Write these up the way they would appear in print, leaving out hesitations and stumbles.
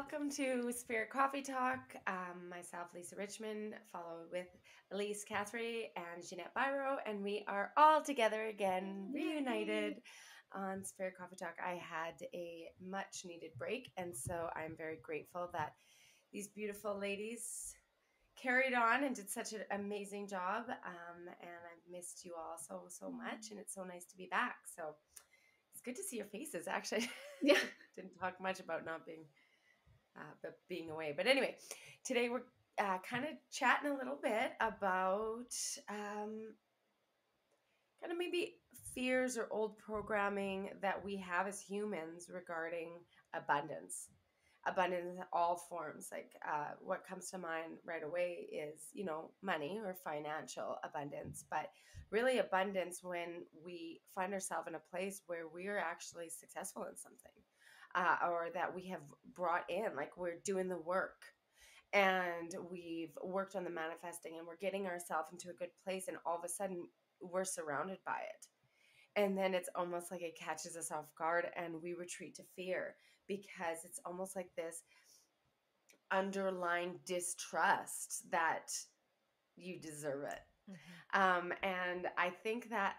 welcome to Spirit Coffee Talk. Myself, Lisa Richmond, followed with Elyse Catherine and Ginette Byro, and we are all together again, reunited on Spirit Coffee Talk. I had a much needed break, and so I'm very grateful that these beautiful ladies carried on and did such an amazing job. And I've missed you all so much, and it's so nice to be back. So it's good to see your faces, actually. Yeah. Didn't talk much about not being but being away. But anyway, today we're kind of chatting a little bit about kind of maybe fears or old programming that we have as humans regarding abundance. Abundance in all forms. Like what comes to mind right away is, money or financial abundance, but really abundance when we find ourselves in a place where we're actually successful in something, or that we have brought in, like we're doing the work and we've worked on the manifesting and we're getting ourselves into a good place, and all of a sudden we're surrounded by it. And then it's almost like it catches us off guard and we retreat to fear, because it's almost like this underlying distrust that you deserve it. And I think that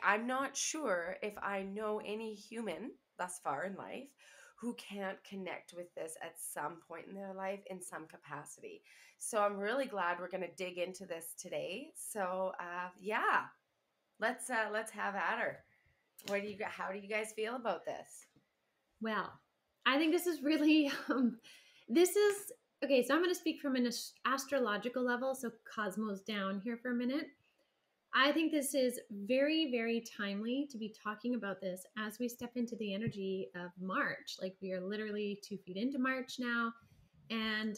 I'm not sure if I know any human thus far in life who can't connect with this at some point in their life in some capacity. So I'm really glad we're going to dig into this today. So yeah, let's have at her. How do you guys feel about this? Well, I think this is really, this is, okay, so I'm going to speak from an astrological level, so cosmos down here for a minute. I think this is very, very timely to be talking about this as we step into the energy of March. Like we are literally 2 feet into March now. And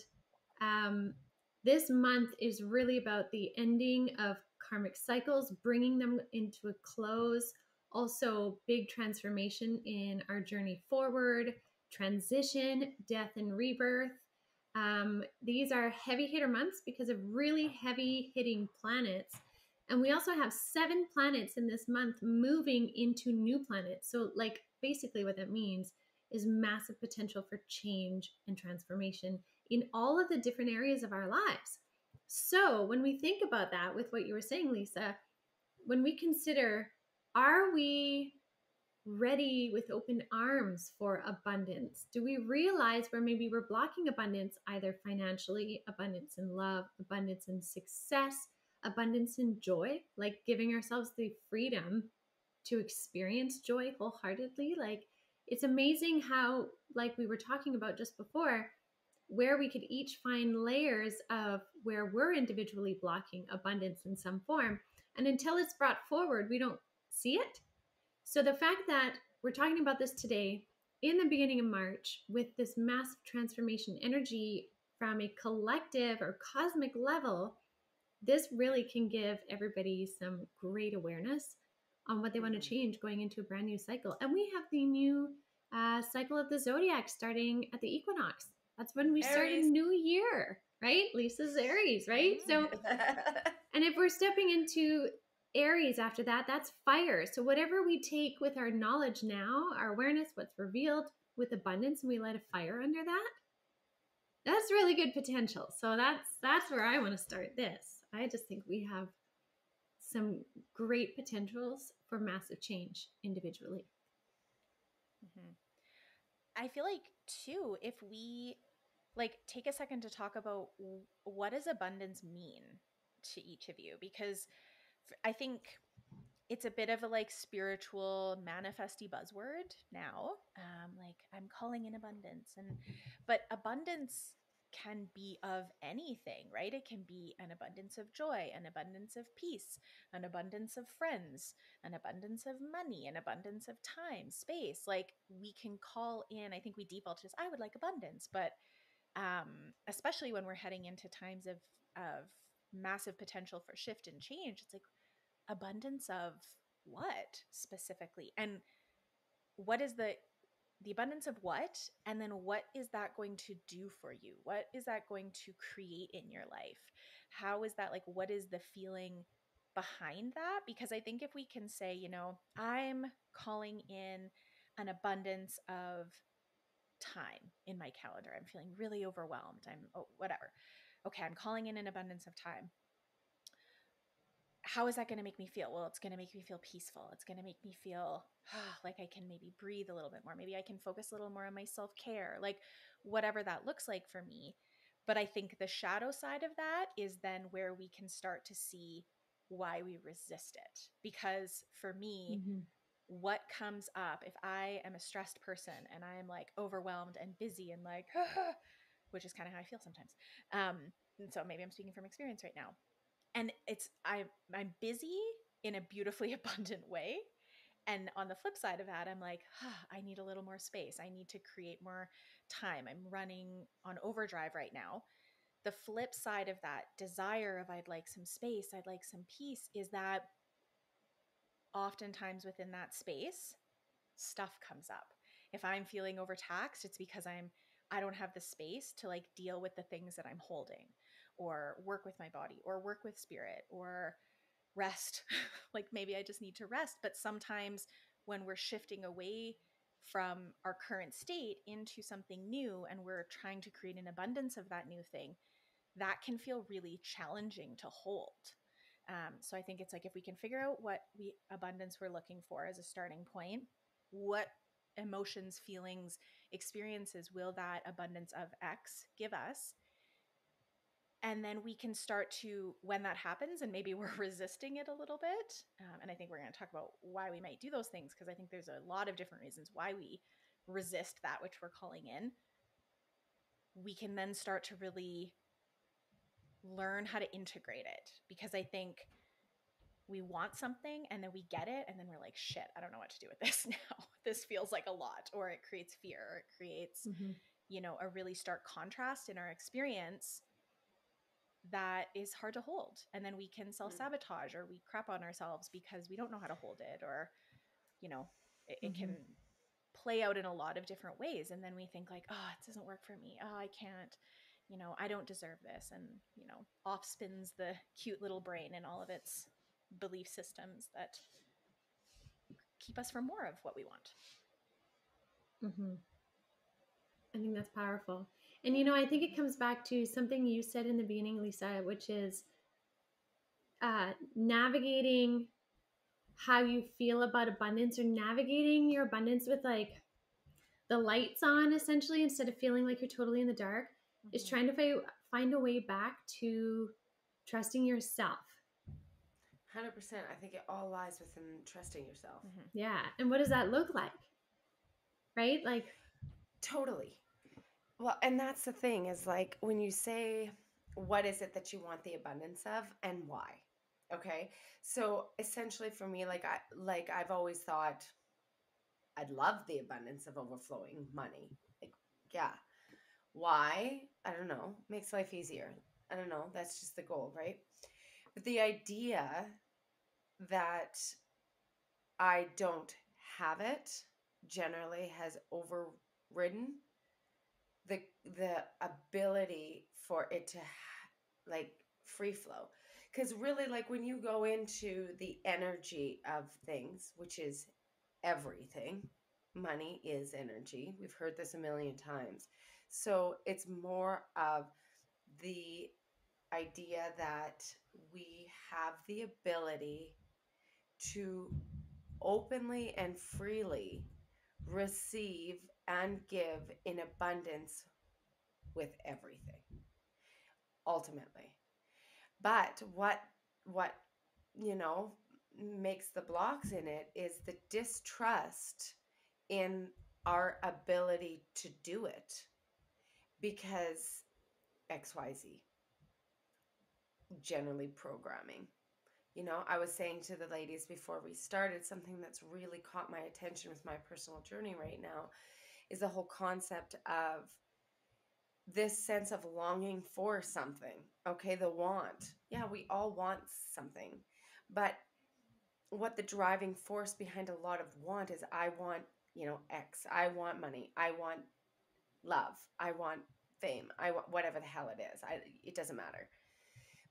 this month is really about the ending of karmic cycles, bringing them into a close. Also, big transformation in our journey forward, transition, death, and rebirth. These are heavy hitter months because of really heavy hitting planets. And we also have 7 planets in this month moving into new planets. So, like, basically, what that means is massive potential for change and transformation in all of the different areas of our lives. So, when we think about that, with what you were saying, Lisa, when we consider, are we ready with open arms for abundance? Do we realize where maybe we're blocking abundance, either financially, abundance in love, abundance in success, abundance in joy, like giving ourselves the freedom to experience joy wholeheartedly? Like, it's amazing how, like we were talking about just before, where we could each find layers of where we're individually blocking abundance in some form. And until it's brought forward, we don't see it. So the fact that we're talking about this today in the beginning of March with this massive transformation energy from a collective or cosmic level, this really can give everybody some great awareness on what they want to change going into a brand new cycle. And we have the new cycle of the zodiac starting at the equinox. That's when we start a new year, right? Lisa's Aries, right? So, and if we're stepping into Aries after that, that's fire. So whatever we take with our knowledge now, our awareness, what's revealed with abundance, and we light a fire under that, that's really good potential. So that's where I want to start this. I just think we have some great potentials for massive change individually. I feel like too, if we take a second to talk about what does abundance mean to each of you, because I think it's a bit of a spiritual manifesty buzzword now. I'm calling in abundance, but abundance can be of anything, right? It can be an abundance of joy, an abundance of peace, an abundance of friends, an abundance of money, an abundance of time, space. Like we can call in, I think we default to I would like abundance, but especially when we're heading into times of massive potential for shift and change, it's like abundance of what specifically, and what is the abundance of what, and then what is that going to do for you? What is that going to create in your life? How is that, what is the feeling behind that? Because I think if we can say, I'm calling in an abundance of time in my calendar. I'm feeling really overwhelmed. Whatever. Okay, I'm calling in an abundance of time. How is that going to make me feel? Well, it's going to make me feel peaceful. It's going to make me feel like I can maybe breathe a little bit more. Maybe I can focus a little more on my self-care, like whatever that looks like for me. But I think the shadow side of that is then where we can start to see why we resist it. Because for me, what comes up if I am a stressed person and I am like overwhelmed and busy and like, which is kind of how I feel sometimes. And so maybe I'm speaking from experience right now. And I'm busy in a beautifully abundant way. And on the flip side of that, I'm like, I need a little more space. I need to create more time. I'm running on overdrive right now. The flip side of that desire of I'd like some space, I'd like some peace, is that oftentimes within that space, stuff comes up. If I'm feeling overtaxed, it's because I don't have the space to like deal with the things that I'm holding, or work with my body, or work with spirit, or rest. Like maybe I just need to rest. But sometimes when we're shifting away from our current state into something new and we're trying to create an abundance of that new thing, that can feel really challenging to hold. So I think it's like if we can figure out what abundance we're looking for as a starting point, what emotions, feelings, experiences will that abundance of X give us? And then we can start to, when that happens, and maybe we're resisting it a little bit. And I think we're going to talk about why we might do those things, because I think there's a lot of different reasons why we resist that which we're calling in. We can then start to really learn how to integrate it, because I think we want something and then we get it and then we're like, shit, I don't know what to do with this now. This feels like a lot, or it creates fear, or it creates, a really stark contrast in our experience that is hard to hold. And then we can self-sabotage, or we crap on ourselves because we don't know how to hold it, or, it can play out in a lot of different ways. And then we think like, oh, it doesn't work for me. Oh, I can't, I don't deserve this. And, off spins the cute little brain and all of its belief systems that keep us from more of what we want. I think that's powerful. And, I think it comes back to something you said in the beginning, Lisa, which is navigating how you feel about abundance, or navigating your abundance with like the lights on, essentially, instead of feeling like you're totally in the dark, is trying to find a way back to trusting yourself. 100%. I think it all lies within trusting yourself. Yeah. And what does that look like? Right? Like, totally. Well, and that's the thing, is like when you say, what is it that you want the abundance of and why? Okay. So essentially for me, I've always thought I'd love the abundance of overflowing money. Like, yeah. Why? I don't know. Makes life easier. I don't know. That's just the goal, right? But the idea that I don't have it generally has overridden the ability for it to like free flow. Because really, like when you go into the energy of things, which is everything, money is energy. We've heard this a million times. So it's more of the idea that we have the ability to openly and freely receive and give in abundance with everything, ultimately. But what makes the blocks in it is the distrust in our ability to do it, because XYZ, generally programming. I was saying to the ladies before we started, something that's really caught my attention with my personal journey right now is the whole concept of this sense of longing for something. Okay, the want. Yeah, we all want something. But what the driving force behind a lot of want is, I want, X. I want money. I want love. I want fame. I want whatever the hell it is. It doesn't matter.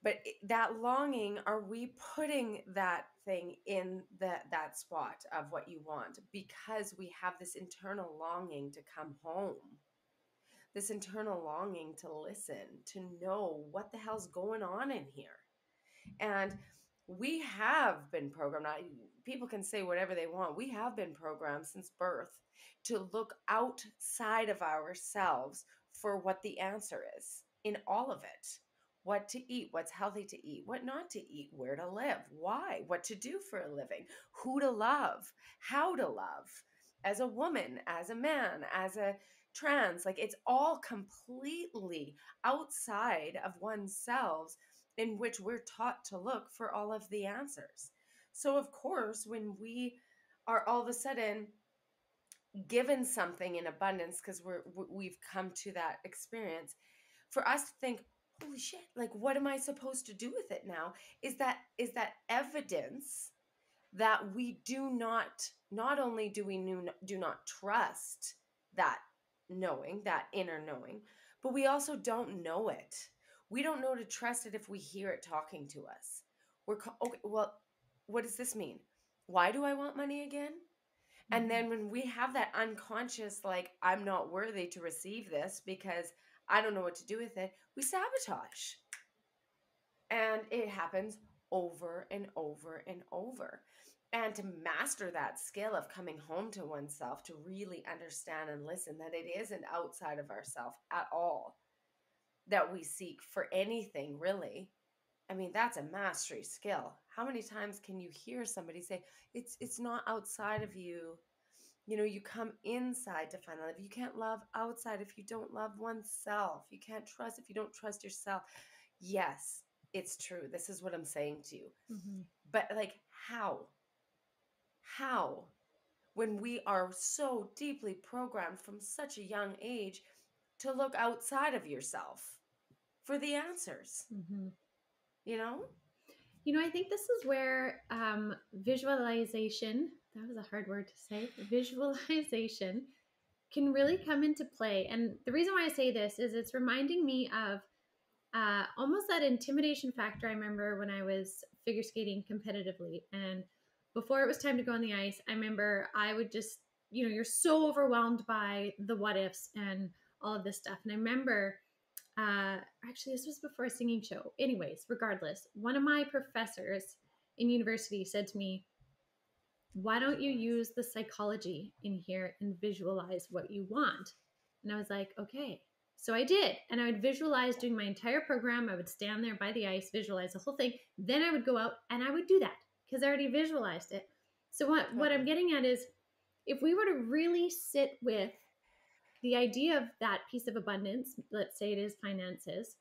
But that longing, are we putting that thing in that spot of what you want because we have this internal longing to come home, this internal longing to listen, to know what the hell's going on in here. And we have been programmed. People can say whatever they want. We have been programmed since birth to look outside of ourselves for what the answer is in all of it. What to eat, what's healthy to eat, what not to eat, where to live, why, what to do for a living, who to love, how to love, as a woman, as a man, as a trans. Like, it's all completely outside of oneself, in which we're taught to look for all of the answers. So, of course, when we are all of a sudden given something in abundance, because we've come to that experience, for us to think, holy shit, like, what am I supposed to do with it now? Is that evidence that we do not only do we do not trust that knowing, that inner knowing, but we also don't know it. We don't know to trust it if we hear it talking to us. Okay, well, what does this mean? Why do I want money again? And then when we have that unconscious, like, I'm not worthy to receive this because I don't know what to do with it, we sabotage. And it happens over and over and over. And to master that skill of coming home to oneself, to really understand and listen that it isn't outside of ourselves at all that we seek for anything, really. I mean, that's a mastery skill. How many times can you hear somebody say, it's not outside of you? You know, you come inside to find love. You can't love outside if you don't love oneself. You can't trust if you don't trust yourself. Yes, it's true. This is what I'm saying to you. Mm-hmm. But, like, how? When we are so deeply programmed from such a young age to look outside of yourself for the answers, Mm-hmm. you know? I think this is where visualization, that was a hard word to say, visualization can really come into play. And the reason why I say this is it's reminding me of almost that intimidation factor I remember when I was figure skating competitively. And before it was time to go on the ice, I remember I would just, you're so overwhelmed by the what ifs and all of this stuff. And I remember, actually, this was before a singing show. Anyways, regardless, one of my professors in university said to me, why don't you use the psychology in here and visualize what you want? And I was like, okay. So I did. And I would visualize doing my entire program. I would stand there by the ice, visualize the whole thing. Then I would go out and I would do that because I already visualized it. So what I'm getting at is, if we were to really sit with the idea of that piece of abundance, let's say it is finances,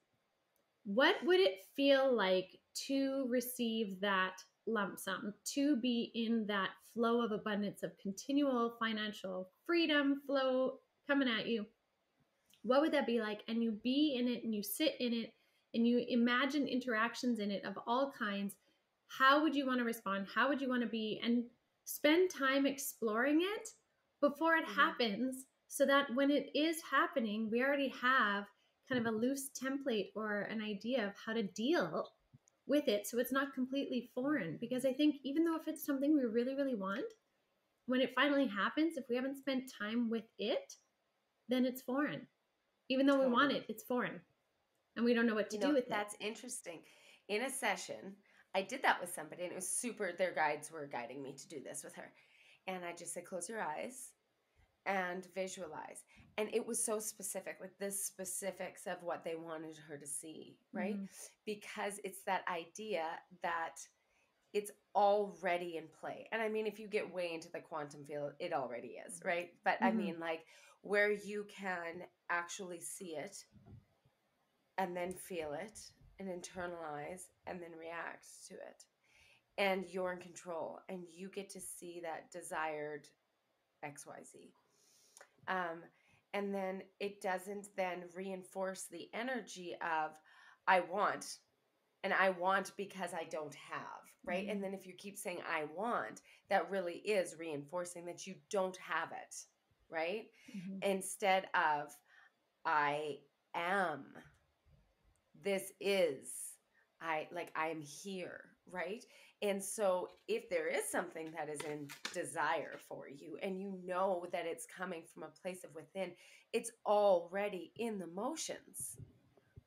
what would it feel like to receive that lump sum, to be in that flow of abundance, of continual financial freedom flow coming at you? What would that be like? And you be in it and you sit in it and you imagine interactions in it of all kinds. How would you want to respond? How would you want to be? And spend time exploring it before it happens, so that when it is happening, we already have kind of a loose template or an idea of how to deal with it, so it's not completely foreign. Because I think even though if it's something we really, really want, when it finally happens, if we haven't spent time with it, then it's foreign. Even though we want it, it's foreign. And we don't know what to do with it. That's interesting. In a session, I did that with somebody, and it was super. Their guides were guiding me to do this with her. And I just said, close your eyes and visualize. And it was so specific, like the specifics of what they wanted her to see, right? Because it's that idea that it's already in play. And I mean, if you get way into the quantum field, it already is, right? But I mean, like, where you can actually see it and then feel it and internalize and then react to it. And you're in control and you get to see that desired XYZ. And then it doesn't then reinforce the energy of I want, and I want because I don't have, right? And then if you keep saying I want, that really is reinforcing that you don't have it, right? Instead of I am. This is. I'm here, right? And so if there is something that is in desire for you and you know that it's coming from a place of within, it's already in the motions,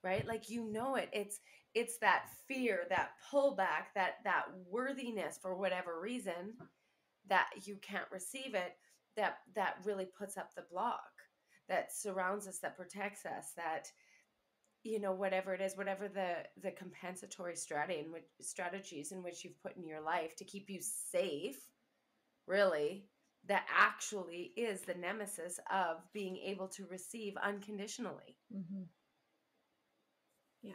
right? Like, you know, it's that fear, that pullback, that worthiness for whatever reason that you can't receive it, that really puts up the block, that surrounds us, that protects us, that, you know, whatever it is, whatever the compensatory strategies in which you've put in your life to keep you safe, really, that actually is the nemesis of being able to receive unconditionally. Mm-hmm. Yeah.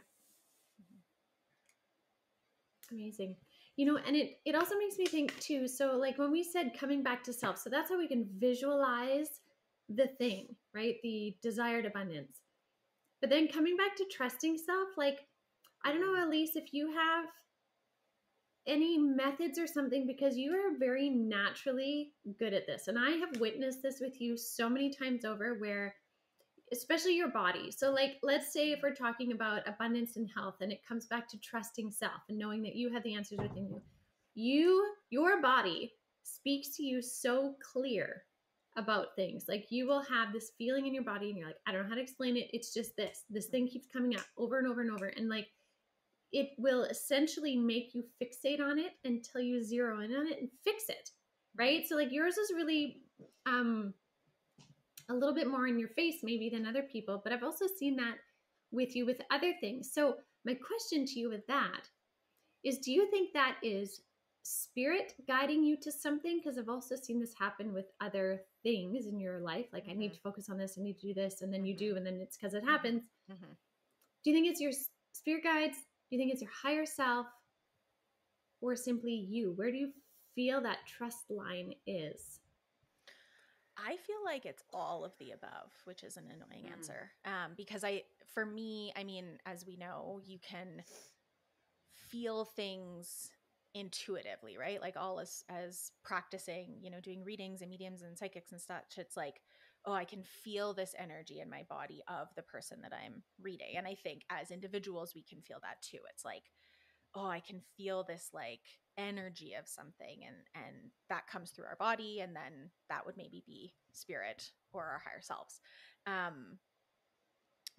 Amazing. You know, and it also makes me think too. So like when we said coming back to self, so that's how we can visualize the thing, right? The desired abundance. But then coming back to trusting self, like, I don't know, Elyse, if you have any methods or something, because you are very naturally good at this. And I have witnessed this with you so many times over where, especially your body. So like, let's say if we're talking about abundance and health and it comes back to trusting self and knowing that you have the answers within your body speaks to you so clear about things. Like you will have this feeling in your body and you're like, I don't know how to explain it. It's just this thing keeps coming up over and over and over. And like, it will essentially make you fixate on it until you zero in on it and fix it. Right. So like yours is really, a little bit more in your face maybe than other people, but I've also seen that with you with other things. So my question to you with that is, do you think that is spirit guiding you to something? Because I've also seen this happen with other things in your life. Like, I need to focus on this, I need to do this, and then you do, and then it's because it happens. Do you think it's your spirit guides? Do you think it's your higher self? Or simply you? Where do you feel that trust line is? I feel like it's all of the above, which is an annoying answer. Because for me, I mean, as we know, you can feel things intuitively, right? Like all as practicing, you know, doing readings and mediums and psychics and such, it's like, oh, I can feel this energy in my body of the person that I'm reading. And I think as individuals, we can feel that too. It's like, oh, I can feel this like energy of something, and that comes through our body, and then that would maybe be spirit or our higher selves.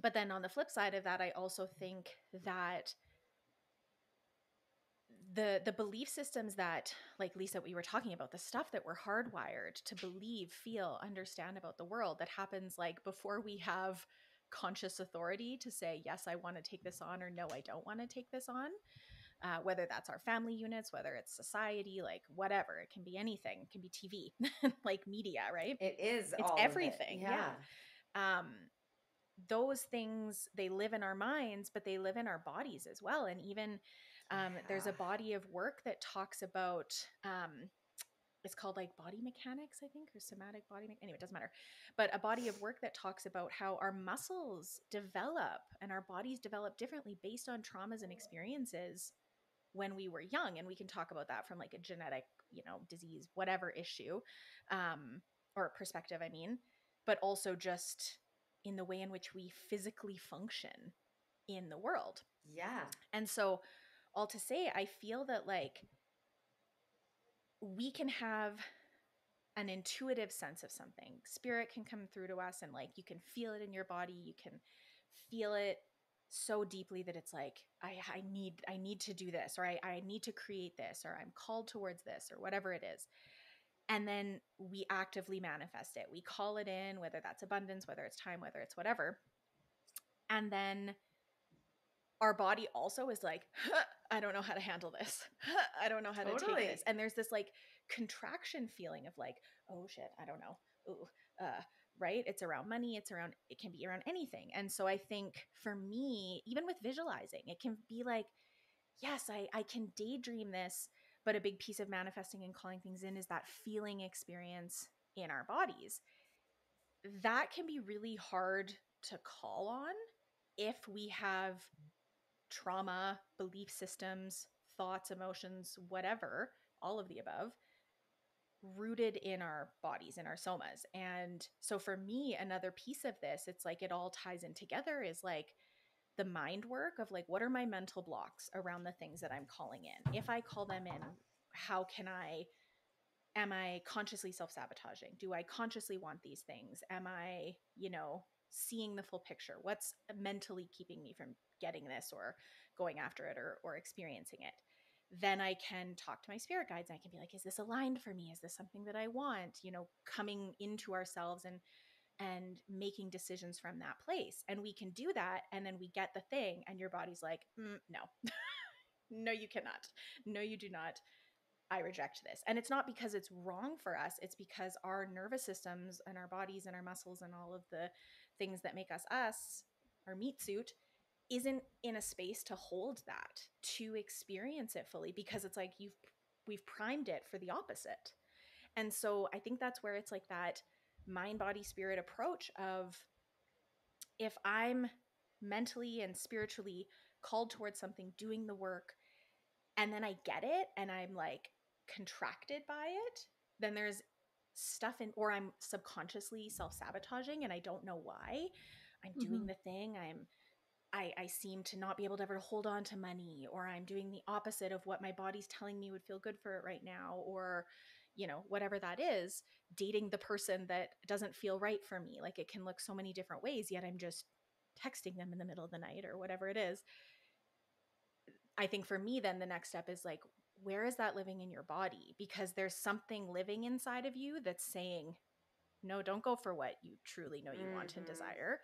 But then on the flip side of that, I also think that the belief systems that, like Lisa, we were talking about, the stuff that we're hardwired to believe, feel, understand about the world, that happens like before we have conscious authority to say, yes, I want to take this on, or no, I don't want to take this on. Whether that's our family units, whether it's society, like whatever, it can be anything. It can be TV, like media, right? It is It's all everything. of it. Yeah. Those things, they live in our minds, but they live in our bodies as well. And even there's a body of work that talks about, it's called like body mechanics, I think, or somatic body. Anyway, it doesn't matter. But a body of work that talks about how our muscles develop and our bodies develop differently based on traumas and experiences when we were young. And we can talk about that from like a genetic, you know, disease, whatever issue, or perspective, I mean, but also just in the way in which we physically function in the world. Yeah. And so, all to say, I feel that like we can have an intuitive sense of something. Spirit can come through to us, and like you can feel it in your body. You can feel it so deeply that it's like, I need to do this, or I need to create this, or I'm called towards this, or whatever it is. And then we actively manifest it. We call it in, whether that's abundance, whether it's time, whether it's whatever. And then our body also is like, huh, I don't know how to handle this. Huh, I don't know how to take this. And there's this like contraction feeling of like, oh shit, I don't know. Ooh, right? It's around money. It can be around anything. And so I think for me, even with visualizing, it can be like, yes, I can daydream this, but a big piece of manifesting and calling things in is that feeling experience in our bodies. That can be really hard to call on if we have trauma, belief systems, thoughts, emotions, whatever, all of the above, rooted in our bodies, in our somas. And so for me, another piece of this, it's like it all ties in together, is like the mind work of like, what are my mental blocks around the things that I'm calling in? If I call them in, how can am I consciously self-sabotaging? Do I consciously want these things? Am I, seeing the full picture? What's mentally keeping me from getting this or going after it or experiencing it? Then I can talk to my spirit guides and I can be like, is this aligned for me? Is this something that I want? Coming into ourselves and making decisions from that place. And we can do that. And then we get the thing and your body's like, no, no, you cannot. No, you do not. I reject this. And it's not because it's wrong for us. It's because our nervous systems and our bodies and our muscles and all of the things that make us us, our meat suit, isn't in a space to hold that, to experience it fully, because it's like we've primed it for the opposite. And so I think that's where it's like that mind, body, spirit approach of, if I'm mentally and spiritually called towards something, doing the work, and then I get it and I'm like contracted by it, then there's stuff or I'm subconsciously self-sabotaging and I don't know why. I'm doing the thing. I seem to not be able to ever hold on to money, or I'm doing the opposite of what my body's telling me would feel good for it right now, or whatever that is, dating the person that doesn't feel right for me. Like, it can look so many different ways, yet I'm just texting them in the middle of the night or whatever it is. I think for me, then the next step is like, where is that living in your body? Because there's something living inside of you that's saying, no, don't go for what you truly know you want and desire.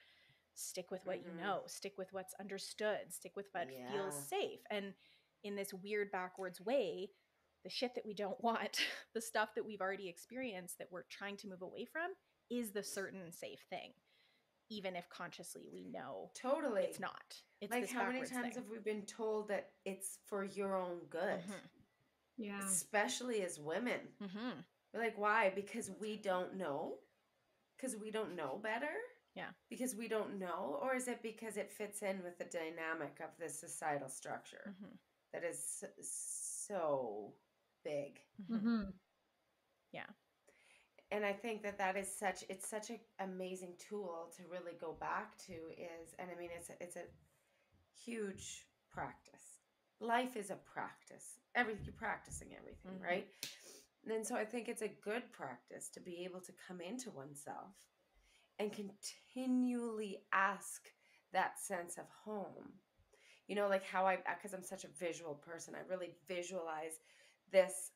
Stick with what you know. Stick with what's understood. Stick with what feels safe. And in this weird backwards way, the shit that we don't want, the stuff that we've already experienced that we're trying to move away from, is the certain safe thing, even if consciously we know Totally it's not. It's like, this how many backwards times thing. have we been told that it's for your own good? Yeah. Especially as women. We're like, why? Because we don't know? Because we don't know better? Yeah. Because we don't know? Or is it because it fits in with the dynamic of the societal structure that is so big? Yeah. And I think that is it's such an amazing tool to really go back to is, and I mean, it's a huge practice. Life is a practice. You're practicing everything, right? And so I think it's a good practice to be able to come into oneself and continually ask that sense of home. Like how because I'm such a visual person, I really visualize this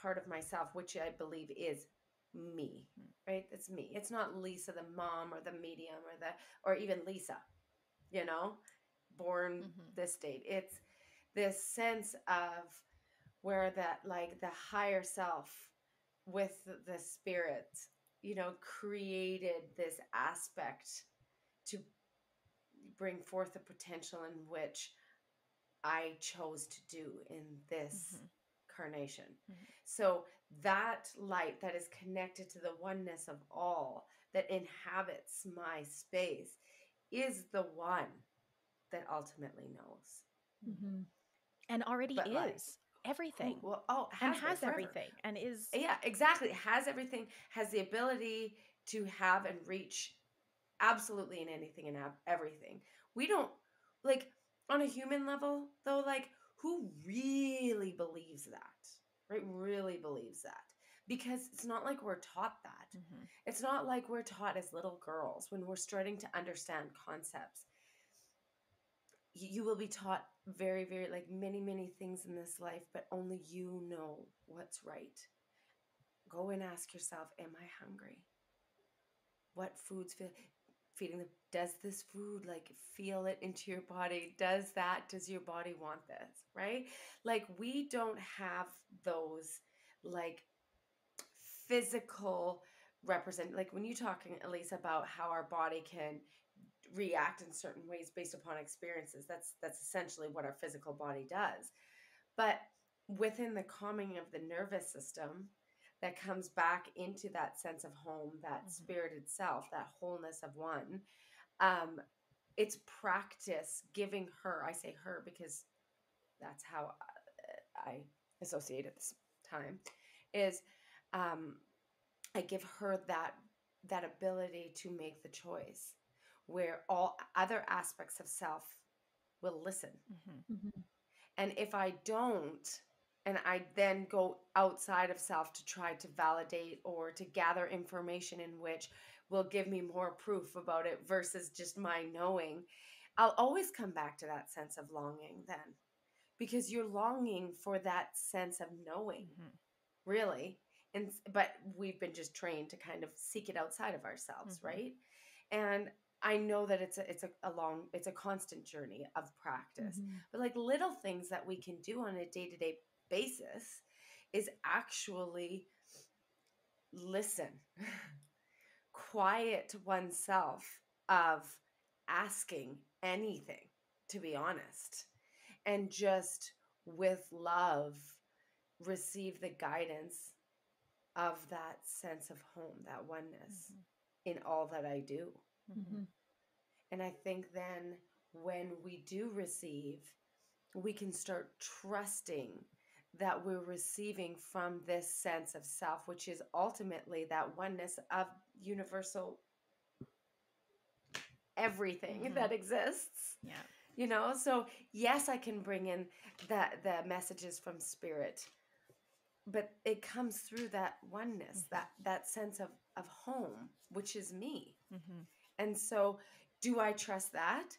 part of myself, which I believe is me, right? It's me. It's not Lisa, the mom, or the medium, or even Lisa, born this date. It's this sense of where that, like, the higher self with the spirit, created this aspect to bring forth the potential in which I chose to do in this carnation. So that light that is connected to the oneness of all, that inhabits my space, is the one that ultimately knows. And already But is like, everything. has everything and is. Yeah, exactly. Has everything, has the ability to have and reach absolutely in anything and everything. We don't, like, on a human level though, like, who really believes that, right? Really believes that, because it's not like we're taught that. It's not like we're taught as little girls when we're starting to understand concepts. You will be taught very, very, like, many, many things in this life, but only you know what's right. Go and ask yourself, am I hungry? What foods feeding them? Does this food, like, feel it into your body? Does your body want this, right? Like, we don't have those, like, physical like when you're talking, Elyse, about how our body can react in certain ways based upon experiences, that's essentially what our physical body does. But within the calming of the nervous system, that comes back into that sense of home, that spirit itself, that wholeness of one, it's practice giving her, I say her because that's how I associate at this time, is I give her that ability to make the choice, where all other aspects of self will listen. Mhm. And if I don't, and I then go outside of self to try to validate or to gather information in which will give me more proof about it versus just my knowing, I'll always come back to that sense of longing then, because you're longing for that sense of knowing, really. And but we've been just trained to kind of seek it outside of ourselves, right? And I know that it's a constant journey of practice. Mhm. But like little things that we can do on a day-to-day basis is actually listen, quiet oneself of asking anything, to be honest, and just with love receive the guidance of that sense of home, that oneness in all that I do. Mhm. And I think then when we do receive, we can start trusting that we're receiving from this sense of self, which is ultimately that oneness of universal everything that exists. Yeah. You know, so yes, I can bring in the messages from spirit, but it comes through that oneness, that sense of home, which is me. And so do I trust that?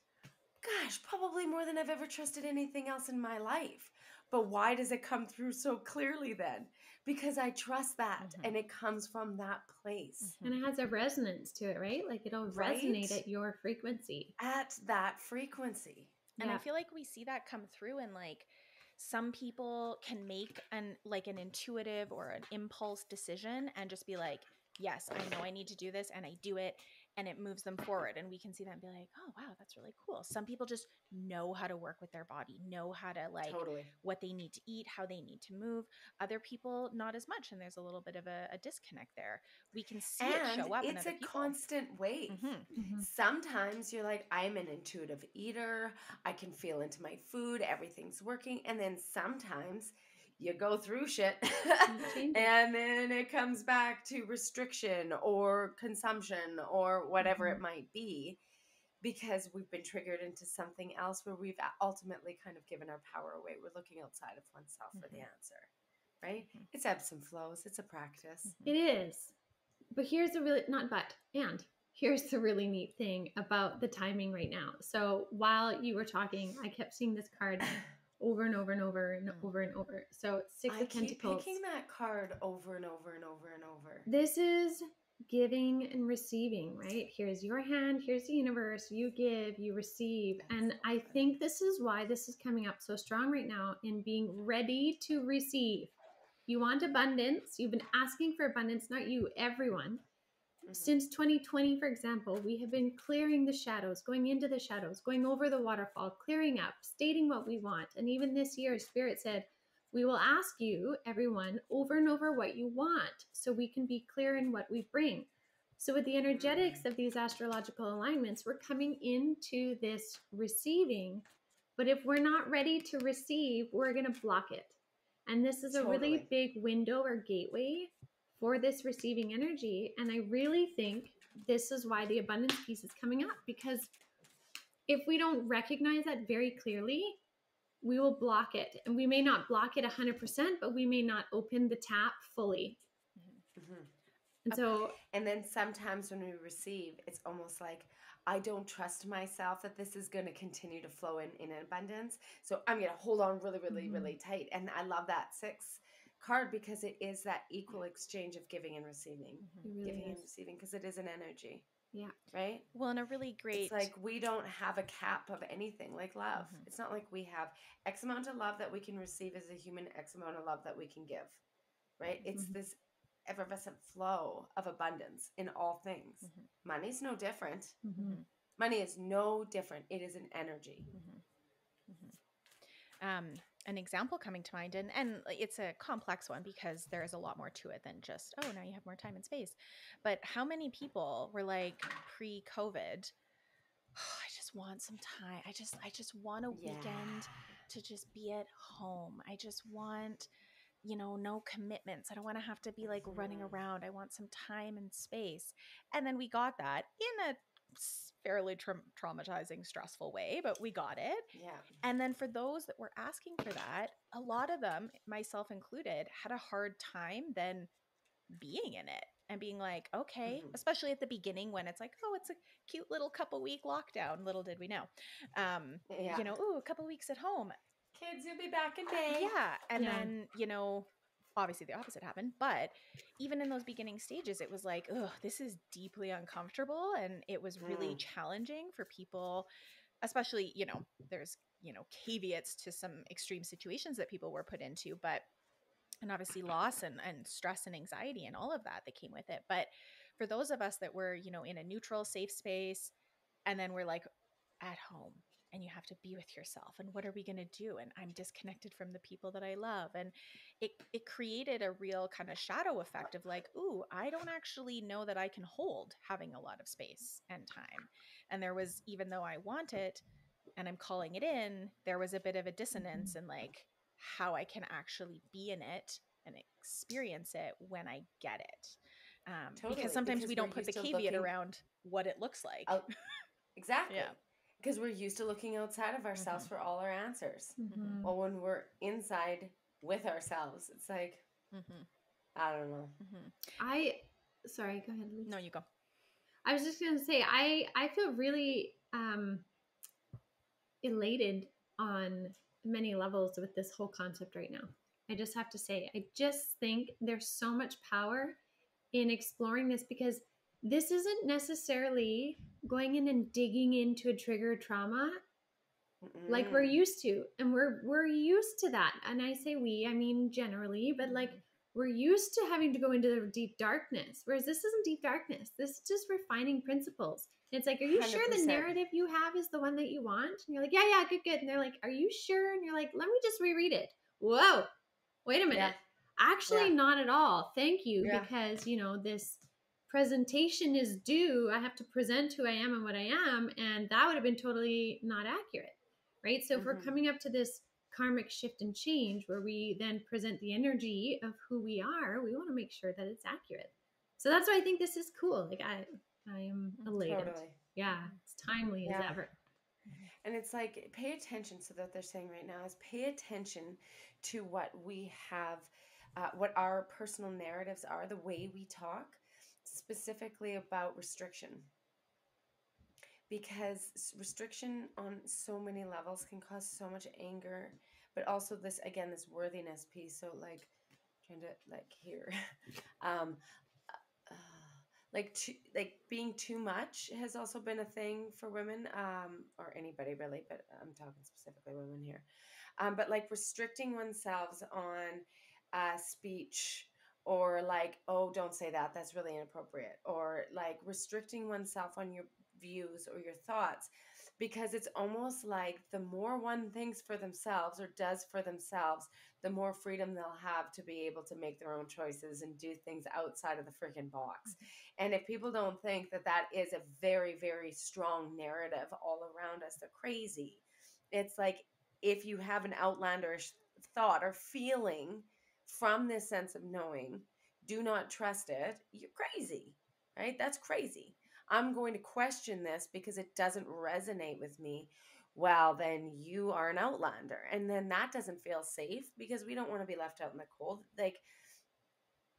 Gosh, probably more than I've ever trusted anything else in my life. But why does it come through so clearly then? Because I trust that and it comes from that place. And it has a resonance to it, right? Like it'll Right? resonate at your frequency. At that frequency. And I feel like we see that come through in like some people can make an intuitive or an impulse decision and just be like, yes, I know I need to do this, and I do it, and it moves them forward. And we can see that and be like, oh, wow, that's really cool. Some people just know how to work with their body, know how to Totally. what they need to eat, how they need to move. Other people, not as much. And there's a little bit of a disconnect there. We can see it show up in it's other a people. constant wave. Sometimes you're like, I'm an intuitive eater. I can feel into my food. Everything's working. And then sometimes you go through shit and then it comes back to restriction or consumption or whatever it might be, because we've been triggered into something else where we've ultimately kind of given our power away. We're looking outside of oneself for the answer, right? It's ebbs and flows. It's a practice. It is. But here's the really, not but, and here's the really neat thing about the timing right now. So while you were talking, I kept seeing this card over and over and over and over and over. So it's Six of Pentacles. I keep picking that card over and over and over and over. This is giving and receiving, right? Here's your hand, here's the universe, you give, you receive. And I think this is why this is coming up so strong right now in being ready to receive. You want abundance. You've been asking for abundance, not you, everyone. Since 2020, for example, we have been clearing the shadows, going into the shadows, going over the waterfall, clearing up, stating what we want. And even this year, Spirit said, we will ask you, everyone, over and over what you want so we can be clear in what we bring. So with the energetics of these astrological alignments, we're coming into this receiving. But if we're not ready to receive, we're going to block it. And this is a really big window or gateway for this receiving energy. And I really think this is why the abundance piece is coming up, because if we don't recognize that very clearly, we will block it. And we may not block it 100%, but we may not open the tap fully. And so, and then sometimes when we receive, it's almost like, I don't trust myself that this is going to continue to flow in abundance. So I'm going to hold on really, really, really tight. And I love that 6 card because it is that equal exchange of giving and receiving. Giving and receiving, because it is an energy. Yeah. Right? Well, and a really great... It's like we don't have a cap of anything like love. It's not like we have X amount of love that we can receive as a human, X amount of love that we can give. Right? It's this effervescent flow of abundance in all things. Money's no different. Money is no different. It is an energy. An example coming to mind, and it's a complex one because there is a lot more to it than just, oh, now you have more time and space. But how many people were like pre-COVID, oh, I just want some time. I just want a weekend to just be at home. I just want, no commitments. I don't want to have to be like running around. I want some time and space. And then we got that in a fairly traumatizing, stressful way, but we got it. Yeah. And then for those that were asking for that, a lot of them, myself included, had a hard time then being in it and being like, okay, especially at the beginning when it's like, oh, it's a cute little couple week lockdown. Little did we know, Yeah. oh, a couple weeks at home. Kids, you'll be back in May. Yeah. And then, obviously the opposite happened. But even in those beginning stages, it was like, oh, this is deeply uncomfortable. And it was really challenging for people, especially, there's, caveats to some extreme situations that people were put into, and obviously loss and stress and anxiety and all of that came with it. But for those of us that were, in a neutral, safe space, and then we're like at home and you have to be with yourself, and what are we going to do? And I'm disconnected from the people that I love. And it created a real kind of shadow effect of like, ooh, I don't actually know that I can hold having a lot of space and time. And there was, even though I want it and I'm calling it in, there was a bit of a dissonance in like how I can actually be in it and experience it when I get it. Totally, because sometimes because we we're don't put the used to caveat looking around what it looks like. Exactly. Yeah. Because we're used to looking outside of ourselves for all our answers. Mm-hmm. Well, when we're inside with ourselves, it's like, I don't know. Sorry, go ahead, Elyse. No, you go. I was just going to say, I feel really elated on many levels with this whole concept right now. I just have to say, I just think there's so much power in exploring this, because this isn't necessarily going in and digging into a trigger trauma like we're used to. And we're used to that. And I say we, I mean generally, but like we're used to having to go into the deep darkness, whereas this isn't deep darkness. This is just refining principles. And it's like, are you 100%. Sure the narrative you have is the one that you want? And you're like, yeah, good. And they're like, are you sure? And you're like, let me just reread it. Whoa, wait a minute. Yeah. Actually, not at all. Thank you. Yeah. Because, this presentation is due. I have to present who I am and what I am. And that would have been totally not accurate. Right? So if we're coming up to this karmic shift and change where we then present the energy of who we are, we want to make sure that it's accurate. So that's why I think this is cool. Like I am elated. Totally. Yeah. It's timely as ever. And it's like, pay attention. So that they're saying right now is pay attention to what we have, what our personal narratives are, the way we talk, specifically about restriction. Because restriction on so many levels can cause so much anger, but also this worthiness piece. So like trying to here, like being too much has also been a thing for women, or anybody really, but I'm talking specifically women here. But like restricting oneself on speech, or like, oh, don't say that, that's really inappropriate, or like restricting oneself on your views or your thoughts, because it's almost like the more one thinks for themselves or does for themselves, the more freedom they'll have to be able to make their own choices and do things outside of the freaking box. And if people don't think that that is a very, very strong narrative all around us, they're crazy. It's like, if you have an outlandish thought or feeling from this sense of knowing, do not trust it, you're crazy, right? That's crazy. I'm going to question this because it doesn't resonate with me. Well, then you are an outlander. And then that doesn't feel safe, because we don't want to be left out in the cold. Like,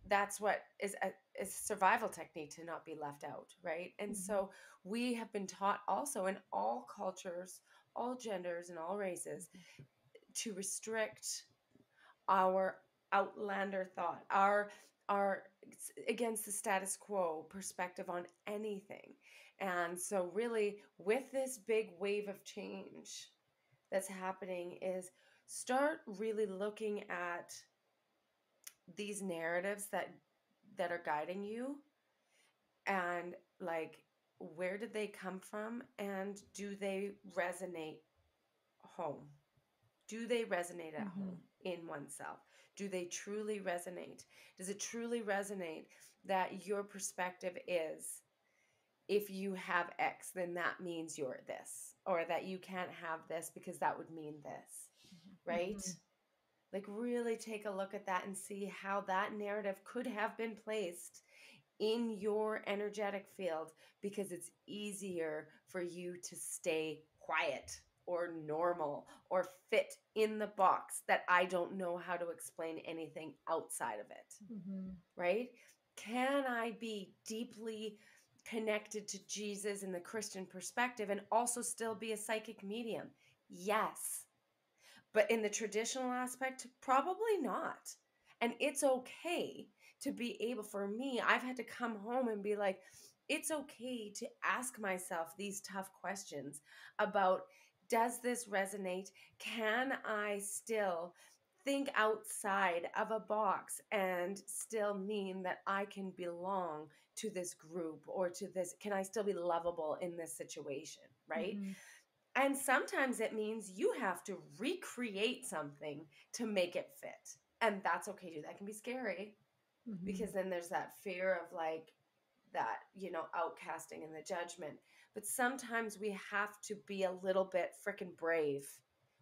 that's what is a survival technique, to not be left out, right? And so we have been taught also in all cultures, all genders, and all races to restrict our outlander thought, our against the status quo perspective on anything. And so really, with this big wave of change that's happening, is start really looking at these narratives that are guiding you, and like, where did they come from, and do they resonate home? Do they resonate at home in oneself? Do they truly resonate? Does it truly resonate that your perspective is, if you have X, then that means you're this, or that you can't have this because that would mean this, right? Like, really take a look at that and see how that narrative could have been placed in your energetic field because it's easier for you to stay quiet or normal or fit in the box that I don't know how to explain anything outside of it, right? Can I be deeply connected to Jesus in the Christian perspective and also still be a psychic medium? Yes. But in the traditional aspect, probably not. And it's okay to be able, for me, I've had to come home and be like, it's okay to ask myself these tough questions about, does this resonate? Can I still think outside of a box and still mean that I can belong to this group or to this? Can I still be lovable in this situation? Right. And sometimes it means you have to recreate something to make it fit. And that's okay too. That can be scary because then there's that fear of like that, outcasting and the judgment. But sometimes we have to be a little bit freaking brave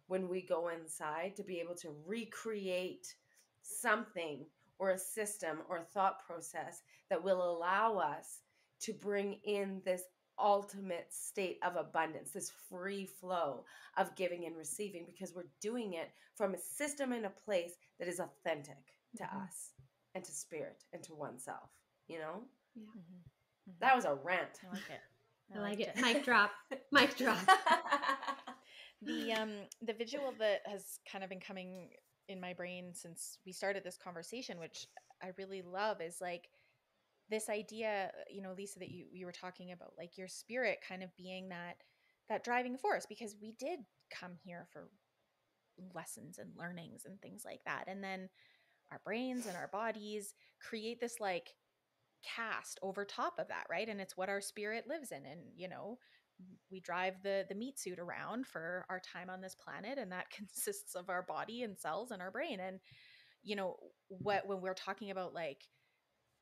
when we go inside to be able to recreate something or a system or thought process that will allow us to bring in this ultimate state of abundance, this free flow of giving and receiving, because we're doing it from a system and a place that is authentic to us and to spirit and to oneself, Yeah. That was a rant. I like it. I like it. Mic drop. Mic drop. The visual that has kind of been coming in my brain since we started this conversation, which I really love, is like this idea, Lisa, that you were talking about, like your spirit kind of being that driving force, because we did come here for lessons and learnings and things like that. And then our brains and our bodies create this like cast over top of that, right? And it's what our spirit lives in. And, we drive the meat suit around for our time on this planet, and that consists of our body and cells and our brain. And, when we're talking about like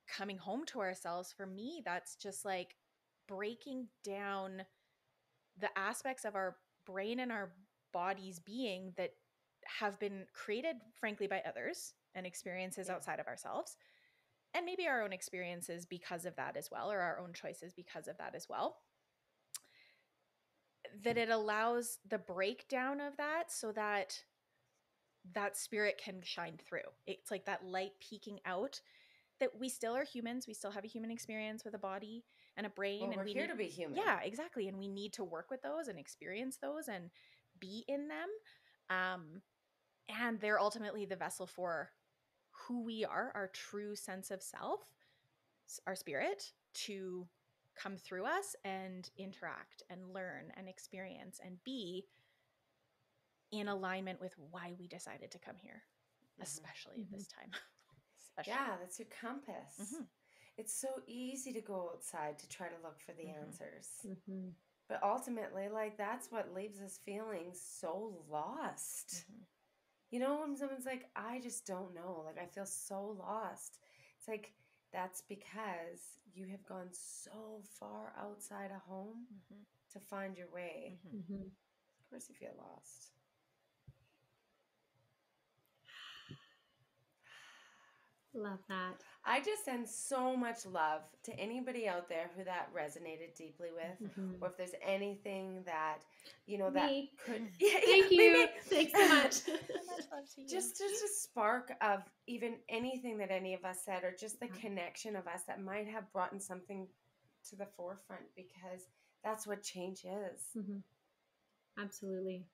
coming home to ourselves, for me, that's just like breaking down the aspects of our brain and our bodies being that have been created, frankly, by others and experiences outside of ourselves, and maybe our own experiences because of that as well, or our own choices because of that as well. That it allows the breakdown of that so that spirit can shine through. It's like that light peeking out, that we still are humans. We still have a human experience with a body and a brain. Well, and we're here to be human. Yeah, exactly. And we need to work with those and experience those and be in them. And they're ultimately the vessel for who we are, our true sense of self, our spirit, to come through us and interact and learn and experience and be in alignment with why we decided to come here, especially at this time. Yeah, that's your compass. It's so easy to go outside to try to look for the answers. But ultimately, like, that's what leaves us feeling so lost. When someone's like, I just don't know. Like, I feel so lost. It's like, that's because you have gone so far outside of home to find your way. Of course you feel lost. Love that. I just send so much love to anybody out there who that resonated deeply with, or if there's anything that, that could. Thank you. Thanks so much. So much love to you. Just a spark of even anything that any of us said, or just the connection of us that might have brought in something to the forefront, because that's what change is. Absolutely.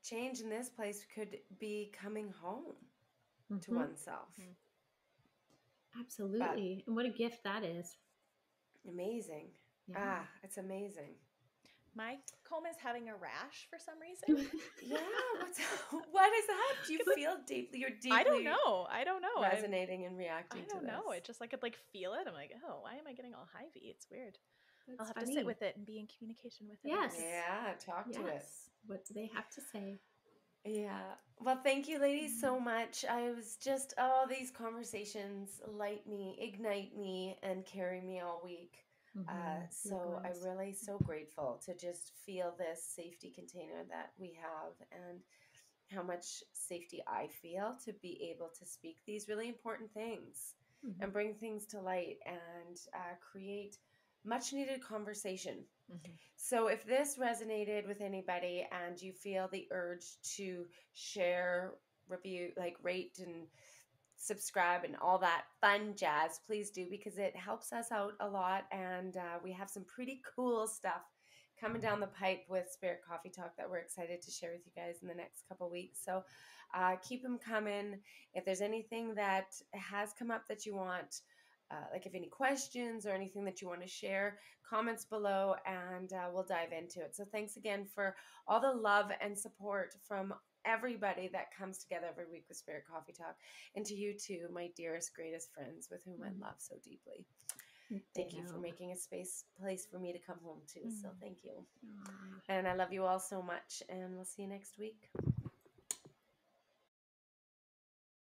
Change in this place could be coming home to oneself. Absolutely. And what a gift that is. Amazing. Yeah. It's amazing. My comb is having a rash for some reason. Yeah, what is that? Do you feel deeply? You're deeply. I don't know. Resonating and reacting to this. I don't know. It just, I could like feel it. I'm like, oh, why am I getting all hivey? It's weird. I'll have funny. to sit with it and be in communication with it. Yes. Yeah, talk to it. What do they have to say? Yeah. Well, thank you, ladies, so much. I was just, these conversations light me, ignite me, and carry me all week. So I'm really so grateful to just feel this safety container that we have, and how much safety I feel to be able to speak these really important things. and bring things to light and create much needed conversation. So if this resonated with anybody and you feel the urge to share, review, like rate and subscribe and all that fun jazz, please do, because it helps us out a lot. And we have some pretty cool stuff coming down the pipe with Spirit Coffee Talk that we're excited to share with you guys in the next couple weeks. So keep them coming. If there's anything that has come up that you want, like if any questions or anything that you want to share, comments below, and we'll dive into it. So thanks again for all the love and support from everybody that comes together every week with Spirit Coffee Talk, and to you too, my dearest, greatest friends with whom I love so deeply. Thank you for making a place for me to come home to. So thank you. And I love you all so much, and we'll see you next week.